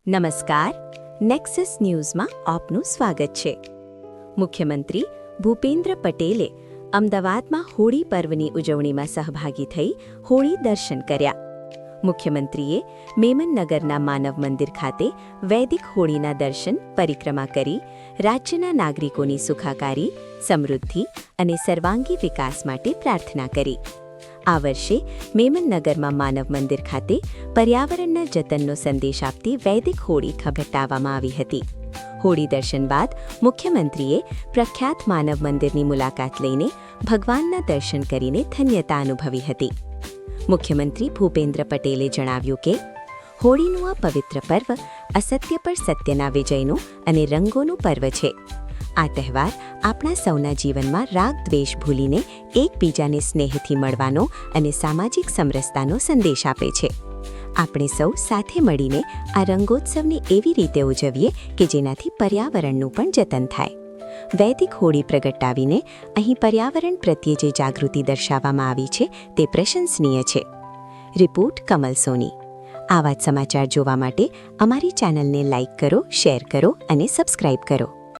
નમસ્કાર, નેક્સસ ન્યૂઝમાં આપનું સ્વાગત છે. મુખ્યમંત્રી ભૂપેન્દ્ર પટેલે અમદાવાદમાં હોળી પર્વની ઉજવણીમાં સહભાગી થઈ હોળી દર્શન કર્યા. મુખ્યમંત્રીએ મેમનનગરના માનવ મંદિર ખાતે વૈદિક હોળીના દર્શન પરિક્રમા કરી રાજ્યના નાગરિકોની સુખાકારી, સમૃદ્ધિ અને સર્વાંગી વિકાસ માટે પ્રાર્થના કરી. આ વર્ષે મેમનનગરમાં માનવ મંદિર ખાતે પર્યાવરણના જતનનો સંદેશ આપતી વૈદિક હોળી પ્રગટાવવામાં આવી હતી. હોળી દર્શન બાદ મુખ્યમંત્રીએ પ્રખ્યાત માનવ મંદિરની મુલાકાત લઈને ભગવાનના દર્શન કરીને ધન્યતા અનુભવી હતી. મુખ્યમંત્રી ભૂપેન્દ્ર પટેલે જણાવ્યું કે હોળીનું આ પવિત્ર પર્વ અસત્ય પર સત્યના વિજયનું અને રંગોનું પર્વ છે. આ તહેવાર આપણા સૌના જીવનમાં રાગ દ્વેષ ભૂલીને એકબીજાને સ્નેહથી મળવાનો અને સામાજિક સમરસતાનો સંદેશ આપે છે. આપણે સૌ સાથે મળીને આ રંગોત્સવને એવી રીતે ઉજવીએ કે જેનાથી પર્યાવરણનું પણ જતન થાય. વૈદિક હોળી પ્રગટાવીને અહીં પર્યાવરણ પ્રત્યે જે જાગૃતિ દર્શાવવામાં આવી છે તે પ્રશંસનીય છે. રિપોર્ટ કમલ સોની. આવા જ સમાચાર જોવા માટે અમારી ચેનલને લાઇક કરો, શેર કરો અને સબસ્ક્રાઇબ કરો.